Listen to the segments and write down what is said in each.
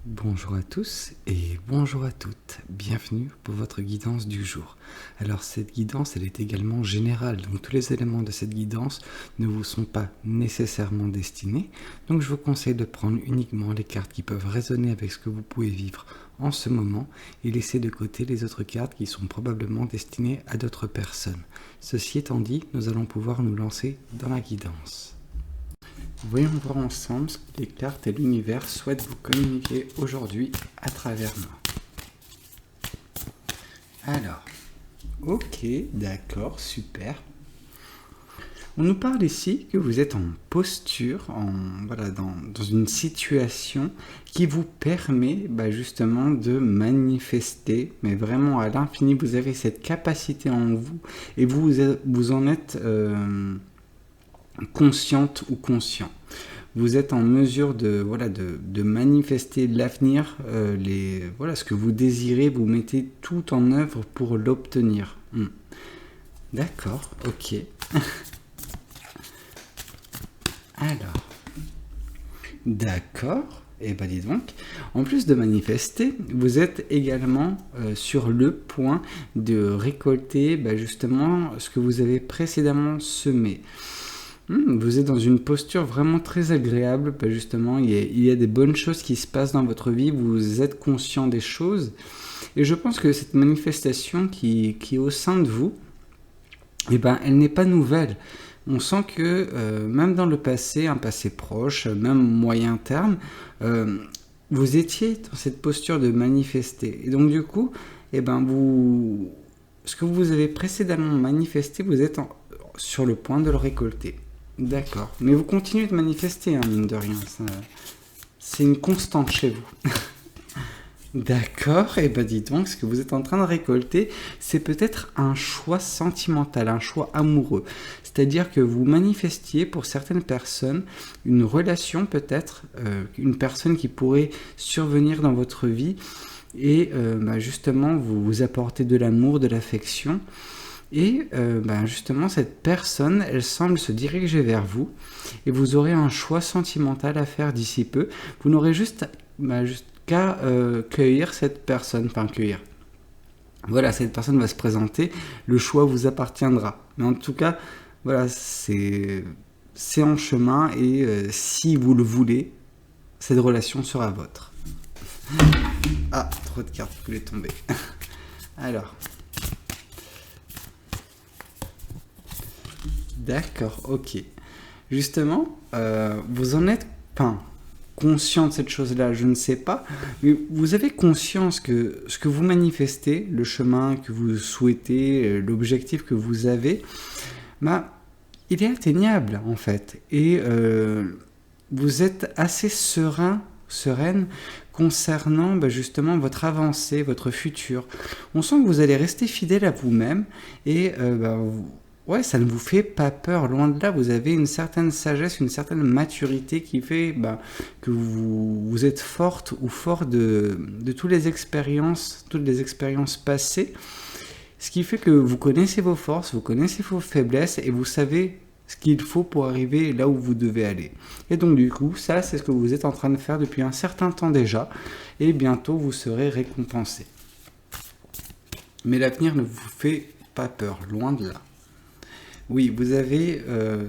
Bonjour à tous et bonjour à toutes, bienvenue pour votre guidance du jour. Alors cette guidance elle est également générale, donc tous les éléments de cette guidance ne vous sont pas nécessairement destinés, donc je vous conseille de prendre uniquement les cartes qui peuvent résonner avec ce que vous pouvez vivre en ce moment et laisser de côté les autres cartes qui sont probablement destinées à d'autres personnes. Ceci étant dit, nous allons pouvoir nous lancer dans la guidance. Voyons voir ensemble ce que les cartes et l'univers souhaitent vous communiquer aujourd'hui à travers moi. Alors, ok, d'accord, super. On nous parle ici que vous êtes en posture, dans une situation qui vous permet justement de manifester, mais vraiment à l'infini, vous avez cette capacité en vous et vous en êtes... consciente ou conscient. Vous êtes en mesure de manifester l'avenir, ce que vous désirez, vous mettez tout en œuvre pour l'obtenir. D'accord, ok. Alors, d'accord. Et dis donc, en plus de manifester, vous êtes également sur le point de récolter justement ce que vous avez précédemment semé. Vous êtes dans une posture vraiment très agréable, justement, il y a des bonnes choses qui se passent dans votre vie, vous êtes conscient des choses, et je pense que cette manifestation qui est au sein de vous, elle n'est pas nouvelle. On sent que même dans le passé, un passé proche, même moyen terme, vous étiez dans cette posture de manifester. Et donc du coup, ce que vous avez précédemment manifesté, vous êtes sur le point de le récolter. D'accord. Mais vous continuez de manifester, mine de rien. C'est une constante chez vous. D'accord. Et dis donc, ce que vous êtes en train de récolter, c'est peut-être un choix sentimental, un choix amoureux. C'est-à-dire que vous manifestiez pour certaines personnes une relation peut-être, une personne qui pourrait survenir dans votre vie et justement vous apporter de l'amour, de l'affection. Et justement, cette personne, elle semble se diriger vers vous et vous aurez un choix sentimental à faire d'ici peu. Vous n'aurez juste qu'à cueillir cette personne, enfin cueillir. Voilà, cette personne va se présenter, le choix vous appartiendra. Mais en tout cas, voilà, c'est en chemin et si vous le voulez, cette relation sera vôtre. Ah, trop de cartes voulaient tomber. Alors... D'accord, ok. Justement, vous en êtes conscient de cette chose-là, je ne sais pas, mais vous avez conscience que ce que vous manifestez, le chemin que vous souhaitez, l'objectif que vous avez, il est atteignable en fait. Et vous êtes assez sereine concernant justement votre avancée, votre futur. On sent que vous allez rester fidèle à vous-même et ouais, ça ne vous fait pas peur, loin de là, vous avez une certaine sagesse, une certaine maturité qui fait que vous êtes forte ou fort de toutes les expériences passées, ce qui fait que vous connaissez vos forces, vous connaissez vos faiblesses et vous savez ce qu'il faut pour arriver là où vous devez aller. Et donc du coup, ça c'est ce que vous êtes en train de faire depuis un certain temps déjà et bientôt vous serez récompensé. Mais l'avenir ne vous fait pas peur, loin de là. Oui, vous avez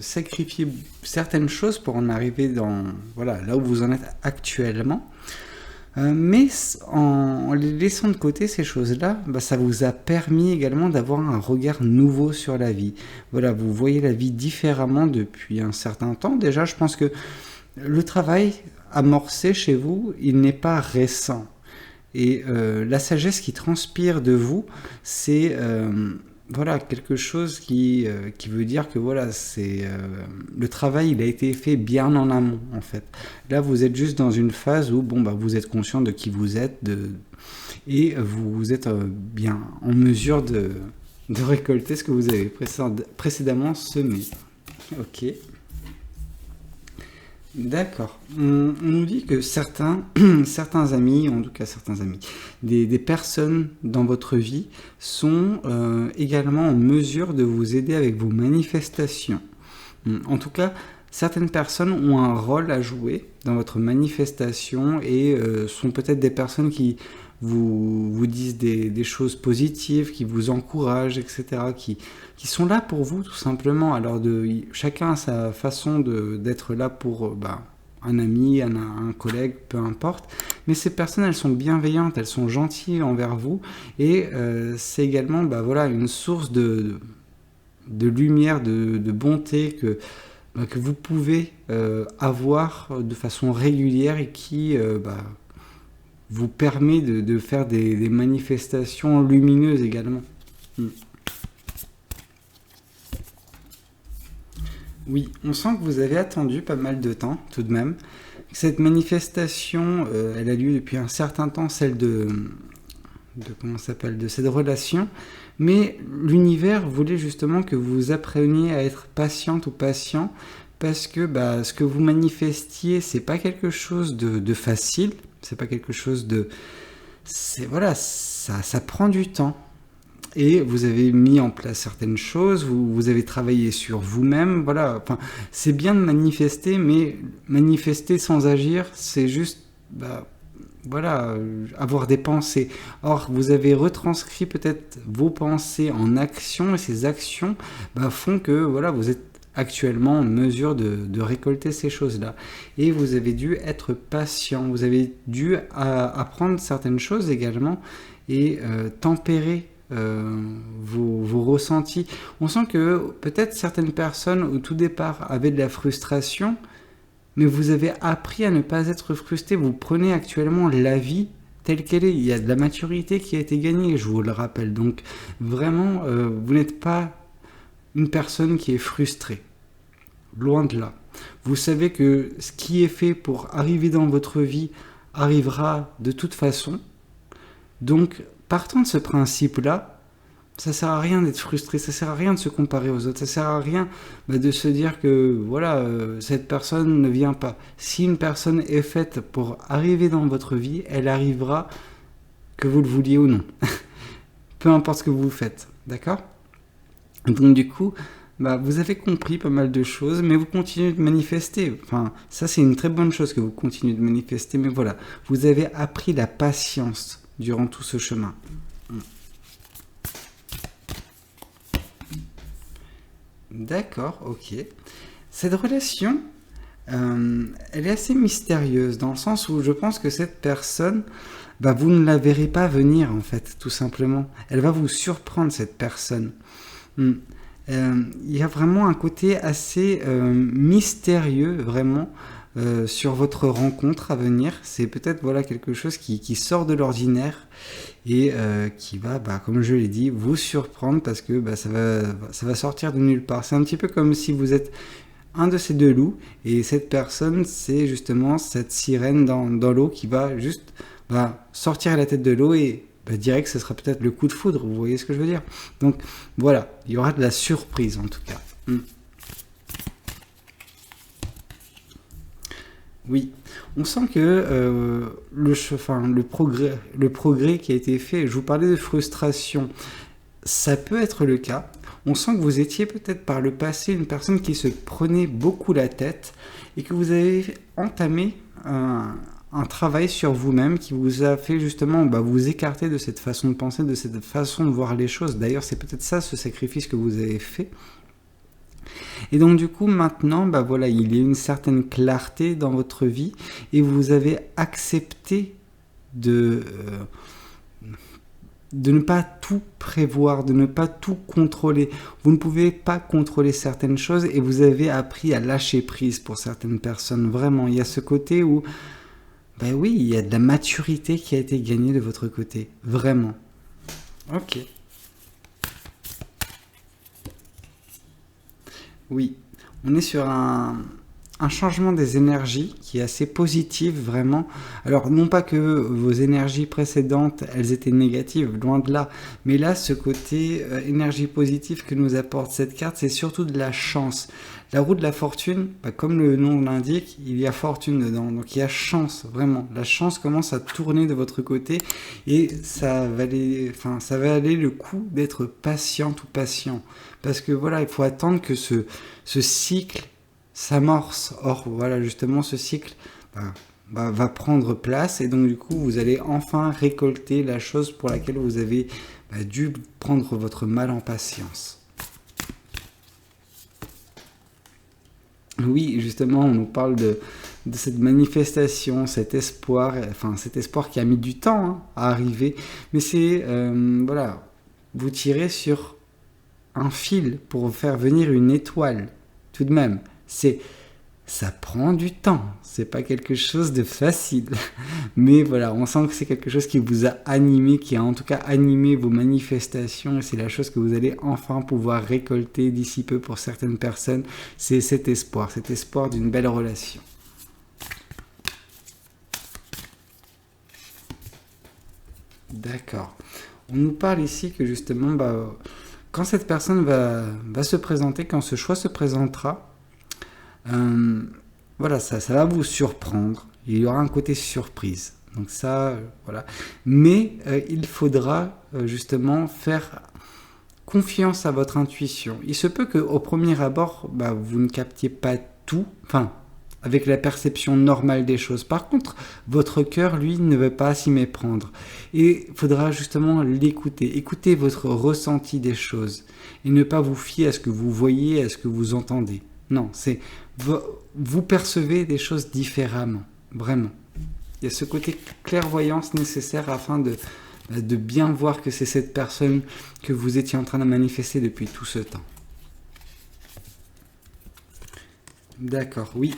sacrifié certaines choses pour en arriver là où vous en êtes actuellement. Mais en les laissant de côté, ces choses-là, ça vous a permis également d'avoir un regard nouveau sur la vie. Voilà, vous voyez la vie différemment depuis un certain temps. Déjà, je pense que le travail amorcé chez vous, il n'est pas récent. Et la sagesse qui transpire de vous, c'est... quelque chose qui veut dire que le travail il a été fait bien en amont en fait. Là vous êtes juste dans une phase où vous êtes conscient de qui vous êtes et vous êtes bien en mesure de récolter ce que vous avez précédemment semé. Ok. D'accord. On nous dit que certains amis, en tout cas certains amis, des personnes dans votre vie sont également en mesure de vous aider avec vos manifestations. En tout cas, certaines personnes ont un rôle à jouer dans votre manifestation et sont peut-être des personnes qui vous disent des choses positives, qui vous encouragent, etc., qui sont là pour vous tout simplement. Alors chacun a sa façon d'être là pour un ami, un collègue, peu importe. Mais ces personnes, elles sont bienveillantes, elles sont gentilles envers vous et c'est également une source de lumière, de bonté que vous pouvez avoir de façon régulière et qui vous permet de faire des manifestations lumineuses également. Oui, on sent que vous avez attendu pas mal de temps tout de même. Cette manifestation, elle a lieu depuis un certain temps, celle de cette relation, mais l'univers voulait justement que vous appreniez à être patiente ou patient parce que ce que vous manifestiez, c'est pas quelque chose de facile, c'est pas quelque chose ça prend du temps. Et vous avez mis en place certaines choses, vous avez travaillé sur vous-même, c'est bien de manifester, mais manifester sans agir, c'est juste, avoir des pensées. Or, vous avez retranscrit peut-être vos pensées en actions, et ces actions font que, vous êtes actuellement en mesure de récolter ces choses-là. Et vous avez dû être patient, vous avez dû apprendre certaines choses également, et tempérer vos ressentis. On sent que peut-être certaines personnes au tout départ avaient de la frustration, mais vous avez appris à ne pas être frustré. Vous prenez actuellement la vie telle qu'elle est. Il y a de la maturité qui a été gagnée, je vous le rappelle. Donc vraiment, vous n'êtes pas une personne qui est frustrée. Loin de là. Vous savez que ce qui est fait pour arriver dans votre vie arrivera de toute façon. Donc, partant de ce principe-là, ça sert à rien d'être frustré, ça sert à rien de se comparer aux autres, ça sert à rien de se dire que cette personne ne vient pas. Si une personne est faite pour arriver dans votre vie, elle arrivera que vous le vouliez ou non. Peu importe ce que vous faites, d'accord ? Donc du coup, vous avez compris pas mal de choses, mais vous continuez de manifester. Enfin, ça c'est une très bonne chose que vous continuez de manifester, mais voilà, vous avez appris la patience durant tout ce chemin. D'accord, ok. Cette relation, elle est assez mystérieuse, dans le sens où je pense que cette personne, vous ne la verrez pas venir, en fait, tout simplement. Elle va vous surprendre, cette personne. Il y a vraiment un côté assez mystérieux, vraiment, sur votre rencontre à venir. C'est peut-être quelque chose qui sort de l'ordinaire et qui va, comme je l'ai dit, vous surprendre parce que ça va sortir de nulle part. C'est un petit peu comme si vous êtes un de ces deux loups et cette personne, c'est justement cette sirène dans l'eau qui va juste sortir la tête de l'eau et direct, ce sera peut-être le coup de foudre, vous voyez ce que je veux dire. Donc voilà, il y aura de la surprise en tout cas. Oui, on sent que le progrès qui a été fait, je vous parlais de frustration, ça peut être le cas. On sent que vous étiez peut-être par le passé une personne qui se prenait beaucoup la tête et que vous avez entamé un travail sur vous-même qui vous a fait justement vous écarter de cette façon de penser, de cette façon de voir les choses. D'ailleurs, c'est peut-être ça, ce sacrifice que vous avez fait. Et donc du coup maintenant il y a une certaine clarté dans votre vie et vous avez accepté de ne pas tout prévoir, de ne pas tout contrôler. Vous ne pouvez pas contrôler certaines choses et vous avez appris à lâcher prise pour certaines personnes. Vraiment, il y a ce côté où oui, il y a de la maturité qui a été gagnée de votre côté. Vraiment. Ok. Oui, on est sur un changement des énergies qui est assez positif, vraiment. Alors, non pas que vos énergies précédentes, elles étaient négatives, loin de là. Mais là, ce côté énergie positive que nous apporte cette carte, c'est surtout de la chance. La roue de la fortune, comme le nom l'indique, il y a fortune dedans. Donc, il y a chance, vraiment. La chance commence à tourner de votre côté et ça valait le coup d'être patiente ou patient. Parce que il faut attendre que ce cycle s'amorce. Or, voilà, justement, ce cycle va prendre place et donc du coup, vous allez enfin récolter la chose pour laquelle vous avez dû prendre votre mal en patience. Oui, justement, on nous parle de cette manifestation, cet espoir qui a mis du temps à arriver, mais c'est, voilà, vous tirez sur un fil pour faire venir une étoile, tout de même. Ça prend du temps, c'est pas quelque chose de facile, mais voilà, on sent que c'est quelque chose qui vous a animé, qui a en tout cas animé vos manifestations, et c'est la chose que vous allez enfin pouvoir récolter d'ici peu pour certaines personnes, c'est cet espoir d'une belle relation. D'accord. On nous parle ici que justement, quand cette personne va se présenter, quand ce choix se présentera, voilà, ça va vous surprendre. Il y aura un côté surprise. Donc ça, voilà. Mais il faudra justement faire confiance à votre intuition. Il se peut qu'au premier abord, vous ne captiez pas tout, avec la perception normale des choses. Par contre, votre cœur, lui, ne veut pas s'y méprendre. Et il faudra justement l'écouter, écouter votre ressenti des choses, et ne pas vous fier à ce que vous voyez, à ce que vous entendez. Non, c'est vous percevez des choses différemment, vraiment. Il y a ce côté clairvoyance nécessaire afin de bien voir que c'est cette personne que vous étiez en train de manifester depuis tout ce temps. D'accord, oui.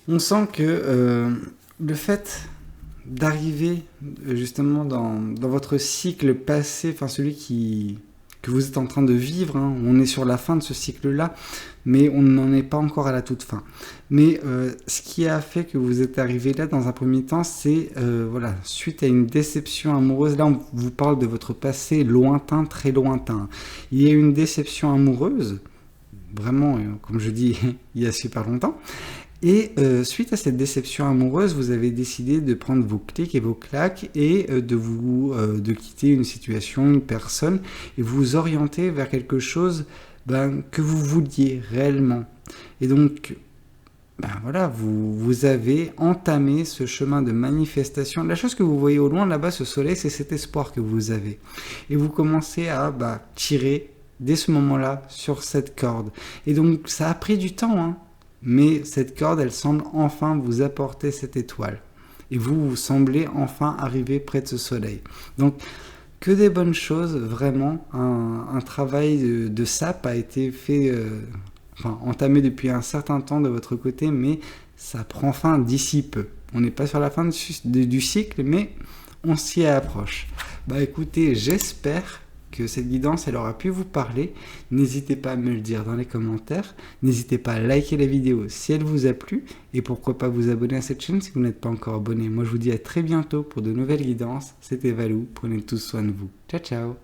On sent que le fait d'arriver justement dans votre cycle passé, celui que vous êtes en train de vivre, on est sur la fin de ce cycle-là, mais on n'en est pas encore à la toute fin. Mais ce qui a fait que vous êtes arrivé là dans un premier temps, c'est suite à une déception amoureuse. Là, on vous parle de votre passé lointain, très lointain. Il y a une déception amoureuse, vraiment, comme je dis, il y a super longtemps. Et suite à cette déception amoureuse, vous avez décidé de prendre vos clics et vos claques et de quitter une situation, une personne, et vous orienter vers quelque chose que vous vouliez réellement. Et donc, vous avez entamé ce chemin de manifestation. La chose que vous voyez au loin là-bas, ce soleil, c'est cet espoir que vous avez. Et vous commencez à tirer dès ce moment-là sur cette corde. Et donc, ça a pris du temps, mais cette corde, elle semble enfin vous apporter cette étoile. Et vous semblez enfin arriver près de ce soleil. Donc, que des bonnes choses, vraiment. Un travail de sape a été fait, entamé depuis un certain temps de votre côté, mais ça prend fin d'ici peu. On n'est pas sur la fin du cycle, mais on s'y approche. Écoutez, j'espère que cette guidance, elle aura pu vous parler. N'hésitez pas à me le dire dans les commentaires. N'hésitez pas à liker la vidéo si elle vous a plu. Et pourquoi pas vous abonner à cette chaîne si vous n'êtes pas encore abonné. Moi, je vous dis à très bientôt pour de nouvelles guidances. C'était Valou. Prenez tous soin de vous. Ciao, ciao.